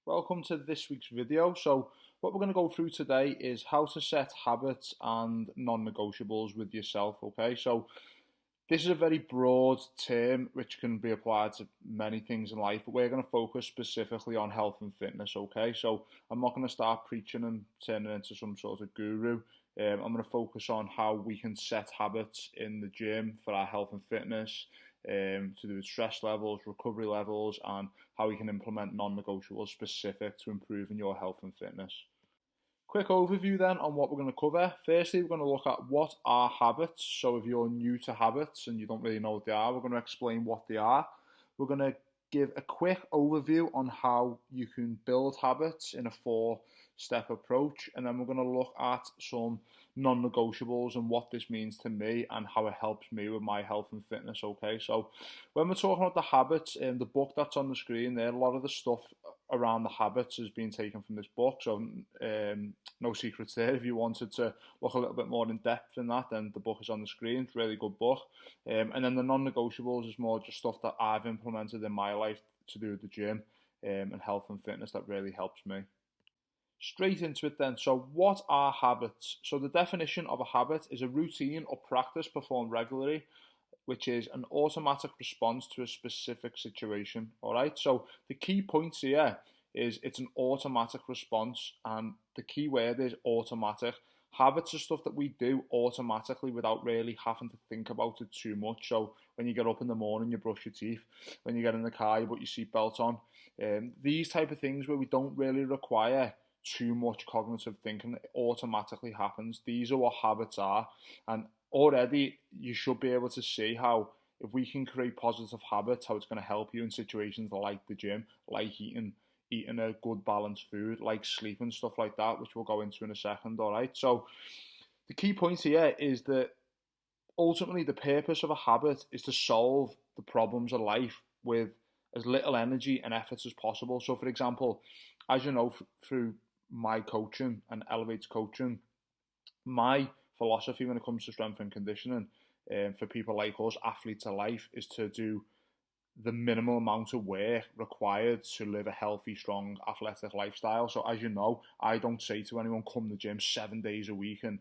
Welcome to this week's video. So what we're going to go through today is how to set habits and non-negotiables with yourself, okay? So this is a very broad term which can be applied to many things in life, but we're going to focus specifically on health and fitness, okay? So I'm not going to start preaching and turning into some sort of guru. I'm going to focus on how we can set habits in the gym for our health and fitness, to do with stress levels, recovery levels, and how we can implement non-negotiables specific to improving your health and fitness. Quick overview then on what we're going to cover. Firstly, we're going to look at what are habits. So if you're new to habits and you don't really know what they are, we're going to explain what they are. We're going to give a quick overview on how you can build habits in a 4-step approach, and then we're going to look at some non-negotiables and what this means to me and how it helps me with my health and fitness. Okay, so when we're talking about the habits in the book that's on the screen there, a lot of the stuff around the habits has been taken from this book, so no secrets there. If you wanted to look a little bit more in depth in that, then the book is on the screen. It's a really good book. And then the non-negotiables is more just stuff that I've implemented in my life to do with the gym and health and fitness that really helps me. Straight into it then. So what are habits? So the definition of a habit is a routine or practice performed regularly, which is an automatic response to a specific situation. All right. So the key points here is it's an automatic response, and the key word is automatic. Habits are stuff that we do automatically without really having to think about it too much. So when you get up in the morning, you brush your teeth. When you get in the car, you put your seatbelt on. These type of things where we don't really require too much cognitive thinking, it automatically happens. These are what habits are, and already you should be able to see how if we can create positive habits, how it's going to help you in situations like the gym, like eating a good balanced food, like sleep and stuff like that, which we'll go into in a second. All right, so the key point here is that ultimately the purpose of a habit is to solve the problems of life with as little energy and effort as possible. So for example, as you know, through my coaching and ELEV8's coaching, my philosophy when it comes to strength and conditioning for people like us, athletes of life, is to do the minimal amount of work required to live a healthy, strong, athletic lifestyle. So as you know, I don't say to anyone, come to the gym 7 days a week and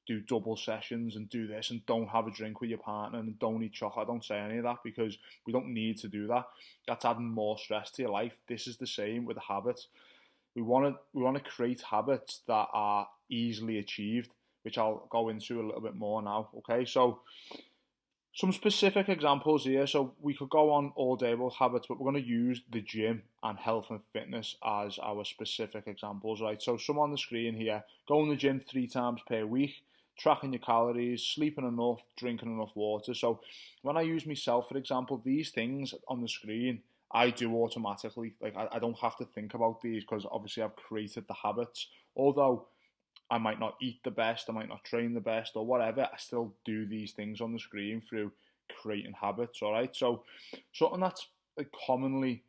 do double sessions and do this and don't have a drink with your partner and don't eat chocolate. I don't say any of that because we don't need to do that. That's adding more stress to your life. This is the same with the habits. We want to create habits that are easily achieved, which I'll go into a little bit more now. Okay, so some specific examples here. So we could go on all day about habits, but we're going to use the gym and health and fitness as our specific examples, right? So some on the screen here: going to the gym 3 times per week, tracking your calories, sleeping enough, drinking enough water. So when I use myself, for example, these things on the screen, I do automatically. Like I don't have to think about these because obviously I've created the habits. Although I might not eat the best, I might not train the best or whatever, I still do these things on the screen through creating habits, all right? So something that's like commonly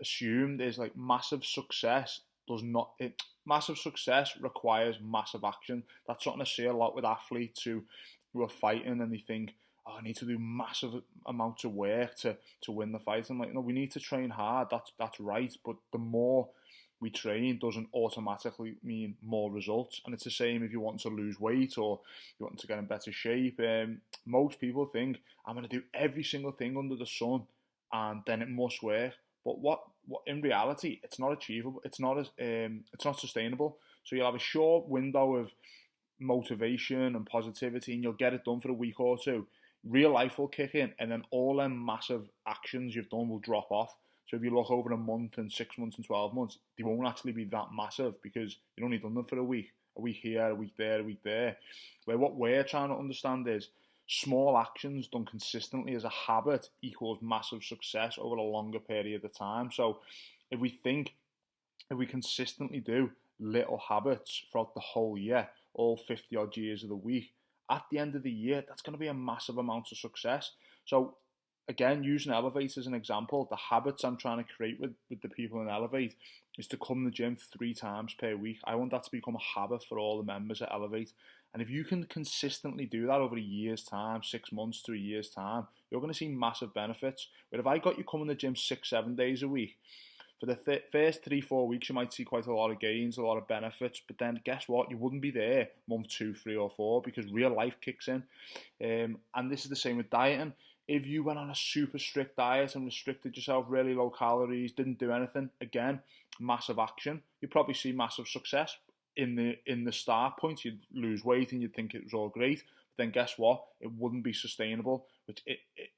assumed is like massive success requires massive action. That's something I see a lot with athletes who are fighting and they think, oh, I need to do massive amounts of work to win the fight. I'm like, no, we need to train hard. That's right. But the more we train doesn't automatically mean more results. And it's the same if you want to lose weight or you want to get in better shape. Most people think, I'm going to do every single thing under the sun and then it must work. But what in reality, it's not achievable. It's not sustainable. So you'll have a short window of motivation and positivity and you'll get it done for a week or two. Real life will kick in, and then all them massive actions you've done will drop off. So if you look over a month and 6 months and 12 months, they won't actually be that massive because you've only done them for a week here, a week there, a week there. Where what we're trying to understand is small actions done consistently as a habit equals massive success over a longer period of time. So if we consistently do little habits throughout the whole year, all 50 odd years of the week, at the end of the year, that's going to be a massive amount of success. So again, using ELEV8 as an example, the habits I'm trying to create with the people in ELEV8 is to come to the gym 3 times per week. I want that to become a habit for all the members at ELEV8. And if you can consistently do that over a year's time, 6 months to a year's time, you're going to see massive benefits. But if I got you coming to the gym 6, 7 days a week, For the first 3-4 weeks, you might see quite a lot of gains, a lot of benefits, but then guess what? You wouldn't be there month 2, 3, or 4 because real life kicks in. And this is the same with dieting. If you went on a super strict diet and restricted yourself, really low calories, didn't do anything, again, massive action. You'd probably see massive success in the start point. You'd lose weight and you'd think it was all great. But then guess what? It wouldn't be sustainable, which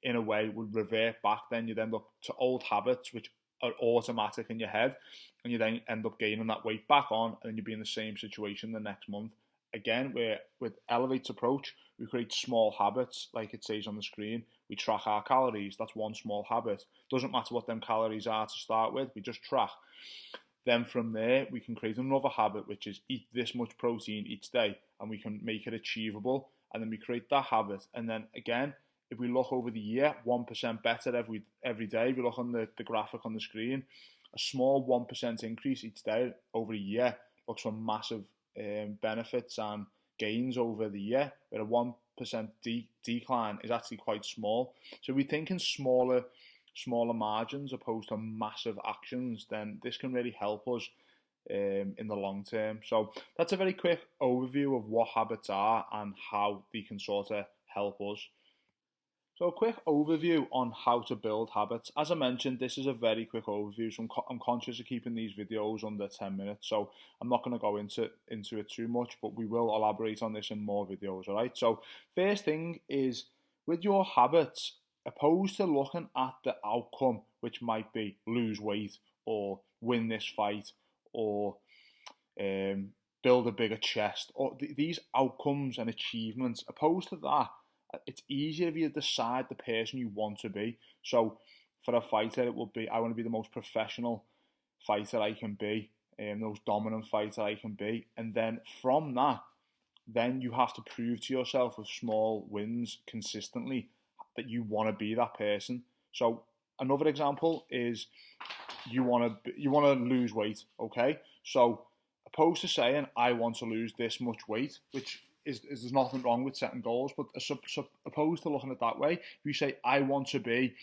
in a way would revert back. Then you'd end up to old habits, which are automatic in your head, and you then end up gaining that weight back on, and then you'd be in the same situation the next month. Again, where with ELEV8's approach, we create small habits, like it says on the screen. We track our calories. That's one small habit. Doesn't matter what them calories are to start with. We just track. Then from there, we can create another habit, which is eat this much protein each day, and we can make it achievable. And then we create that habit. And then again, if we look over the year, 1% better every day. If you look on the graphic on the screen, a small 1% increase each day over a year looks for massive benefits and gains over the year, where a 1% decline is actually quite small. So we think in smaller margins opposed to massive actions, then this can really help us in the long term. So that's a very quick overview of what habits are and how they can sort of help us. So a quick overview on how to build habits. As I mentioned, this is a very quick overview, so I'm conscious of keeping these videos under 10 minutes, so I'm not going to go into it too much, but we will elaborate on this in more videos, all right? So first thing is, with your habits, opposed to looking at the outcome, which might be lose weight or win this fight or build a bigger chest, or these outcomes and achievements, opposed to that, it's easier if you decide the person you want to be. So for a fighter, it will be, I want to be the most professional fighter I can be, the most dominant fighter I can be. And then from that, then you have to prove to yourself with small wins consistently that you want to be that person. So another example is you want to lose weight, okay? So opposed to saying, I want to lose this much weight, which is there's nothing wrong with setting goals, but opposed to looking at it that way, if you say, I want to be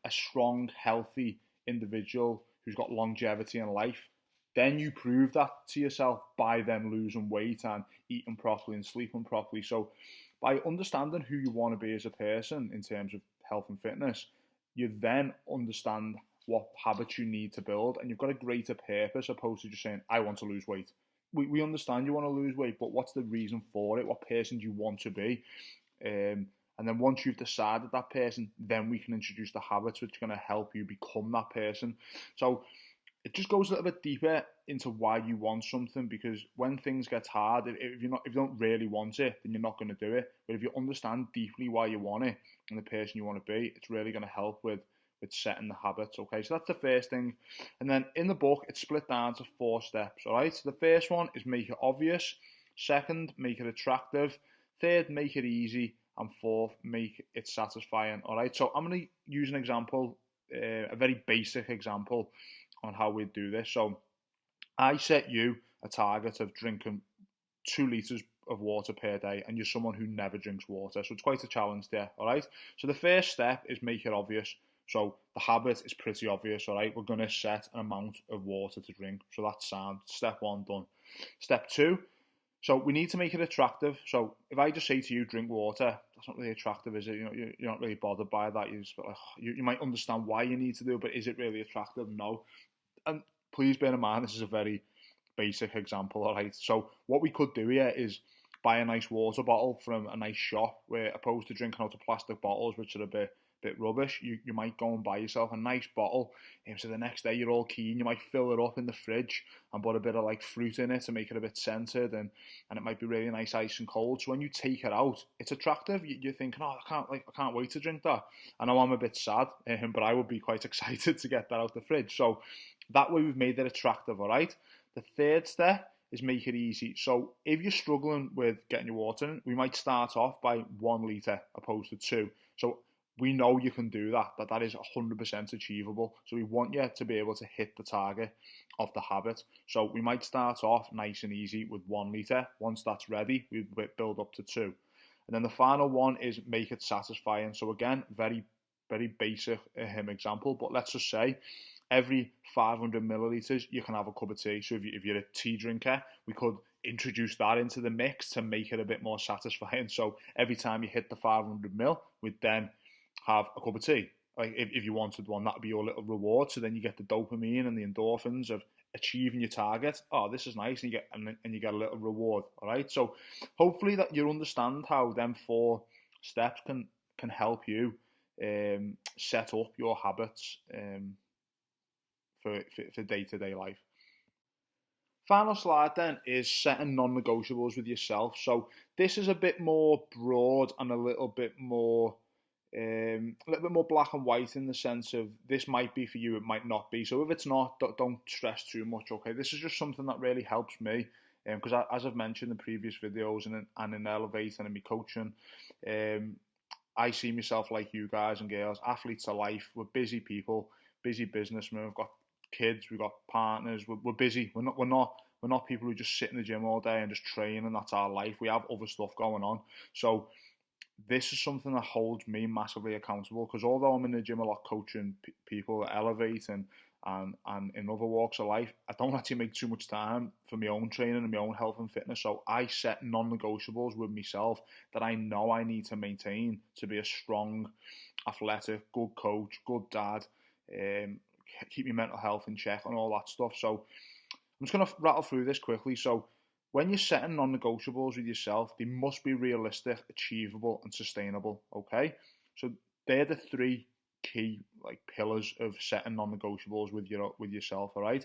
a strong, healthy individual who's got longevity in life, then you prove that to yourself by them losing weight and eating properly and sleeping properly. So by understanding who you want to be as a person in terms of health and fitness, you then understand what habits you need to build, and you've got a greater purpose opposed to just saying, I want to lose weight. We understand you want to lose weight, but what's the reason for it? What person do you want to be? And then once you've decided that person, then we can introduce the habits which are going to help you become that person. So it just goes a little bit deeper into why you want something, because when things get hard, if you don't really want it, then you're not going to do it. But if you understand deeply why you want it and the person you want to be, it's really going to help with setting the habits, okay? So that's the first thing. And then in the book, it's split down to 4 steps, all right? So the first one is make it obvious. Second, make it attractive. Third, make it easy. And fourth, make it satisfying, all right? So I'm going to use an example, a very basic example on how we do this. So I set you a target of drinking 2 litres of water per day, and you're someone who never drinks water. So it's quite a challenge there, all right? So the first step is make it obvious. So the habit is pretty obvious, all right? We're going to set an amount of water to drink. So that's sound. Step 1 done. Step 2, so we need to make it attractive. So if I just say to you, drink water, that's not really attractive, is it? You're not really bothered by that. You might understand why you need to do it, but is it really attractive? No. And please bear in mind, this is a very basic example, all right? So what we could do here is buy a nice water bottle from a nice shop, where opposed to drinking out of plastic bottles, which are a bit rubbish, you might go and buy yourself a nice bottle, and so the next day you're all keen, you might fill it up in the fridge and put a bit of like fruit in it to make it a bit scented, and it might be really nice ice and cold. So when you take it out, it's attractive. You're thinking, oh, I can't wait to drink that. I know I'm a bit sad, but I would be quite excited to get that out the fridge. So that way we've made it attractive, all right? The third step is make it easy. So if you're struggling with getting your water in, we might start off by 1 litre opposed to 2. So we know you can do that, that is 100% achievable. So we want you to be able to hit the target of the habit. So we might start off nice and easy with 1 litre. Once that's ready, we build up to 2. And then the final one is make it satisfying. So again, very, very basic example, but let's just say every 500 millilitres, you can have a cup of tea. So if you're a tea drinker, we could introduce that into the mix to make it a bit more satisfying. So every time you hit the 500 mil, we'd then have a cup of tea. Like if you wanted one, that'd be your little reward. So then you get the dopamine and the endorphins of achieving your target. Oh, this is nice, and you get a little reward. All right. So hopefully that you understand how them 4 steps can help you set up your habits for day-to-day life. Final slide then is setting non-negotiables with yourself. So this is a bit more broad and a little bit more black and white in the sense of this might be for you, it might not be. So if it's not, don't stress too much. Okay, this is just something that really helps me because as I've mentioned in previous videos and in ELEV8 and in my coaching, I see myself like you guys and girls, athletes of life. We're busy people, busy businessmen. We've got kids, we've got partners. We're busy. We're not people who just sit in the gym all day and just train and that's our life. We have other stuff going on. So this is something that holds me massively accountable because although I'm in the gym a lot coaching people at ELEV8 and in other walks of life, I don't actually make too much time for my own training and my own health and fitness. So I set non-negotiables with myself that I know I need to maintain to be a strong, athletic, good coach, good dad, keep your mental health in check and all that stuff. So I'm just going to rattle through this quickly. So when you're setting non-negotiables with yourself, they must be realistic, achievable, and sustainable. Okay, so they're the 3 key pillars of setting non-negotiables with yourself. All right,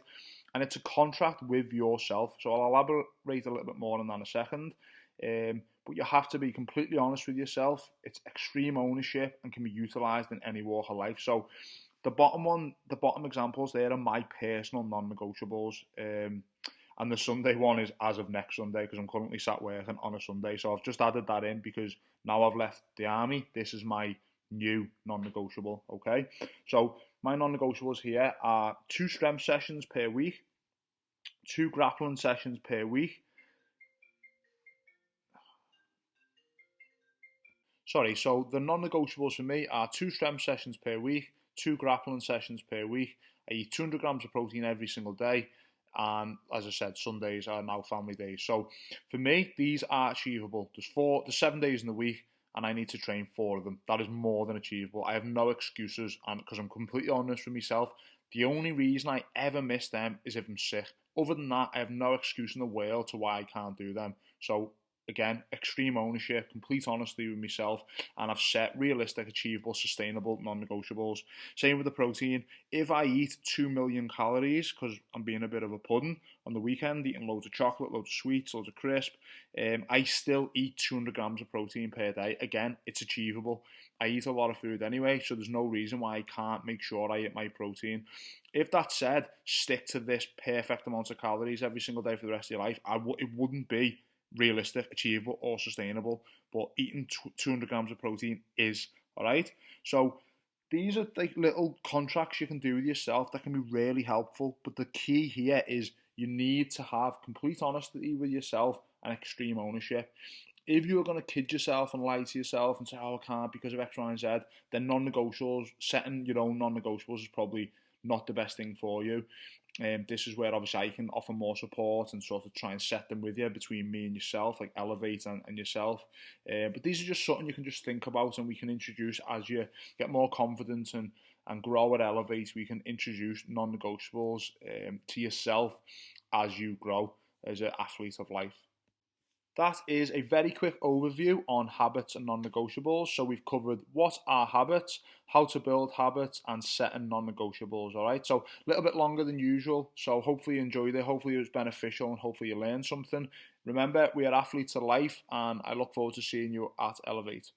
and it's a contract with yourself. So I'll elaborate a little bit more on that in a second. But you have to be completely honest with yourself. It's extreme ownership and can be utilised in any walk of life. So the bottom examples there are my personal non-negotiables. And the Sunday one is as of next Sunday because I'm currently sat working on a Sunday. So I've just added that in because now I've left the army. This is my new non-negotiable, okay? So my non-negotiables here are 2 strength sessions per week, 2 grappling sessions per week. So the non-negotiables for me are 2 strength sessions per week, 2 grappling sessions per week. I eat 200 grams of protein every single day. And as I said, Sundays are now family days. So for me, these are achievable. There's 7 days in the week, and I need to train 4 of them. That is more than achievable. I have no excuses, and because I'm completely honest with myself, the only reason I ever miss them is if I'm sick. Other than that, I have no excuse in the world to why I can't do them. So again, extreme ownership, complete honesty with myself, and I've set realistic, achievable, sustainable non-negotiables. Same with the protein. If I eat 2 million calories, because I'm being a bit of a pudding on the weekend, eating loads of chocolate, loads of sweets, loads of crisp, I still eat 200 grams of protein per day. Again, it's achievable. I eat a lot of food anyway, so there's no reason why I can't make sure I eat my protein. If that said, stick to this perfect amount of calories every single day for the rest of your life, it wouldn't be realistic, achievable, or sustainable. But eating 200 grams of protein is, all right? So these are like little contracts you can do with yourself that can be really helpful. But the key here is you need to have complete honesty with yourself and extreme ownership. If you're going to kid yourself and lie to yourself and say, oh, I can't because of X, Y, and Z, then non-negotiables, setting your own non-negotiables is probably not the best thing for you. This is where obviously I can offer more support and sort of try and set them with you between me and yourself, like ELEV8 and yourself. But these are just something you can just think about and we can introduce as you get more confidence and grow at ELEV8. We can introduce non-negotiables to yourself as you grow as an athlete of life. That is a very quick overview on habits and non-negotiables. So we've covered what are habits, how to build habits, and setting non-negotiables. All right, so a little bit longer than usual. So hopefully you enjoyed it. Hopefully it was beneficial, and hopefully you learned something. Remember, we are athletes of life, and I look forward to seeing you at ELEV8.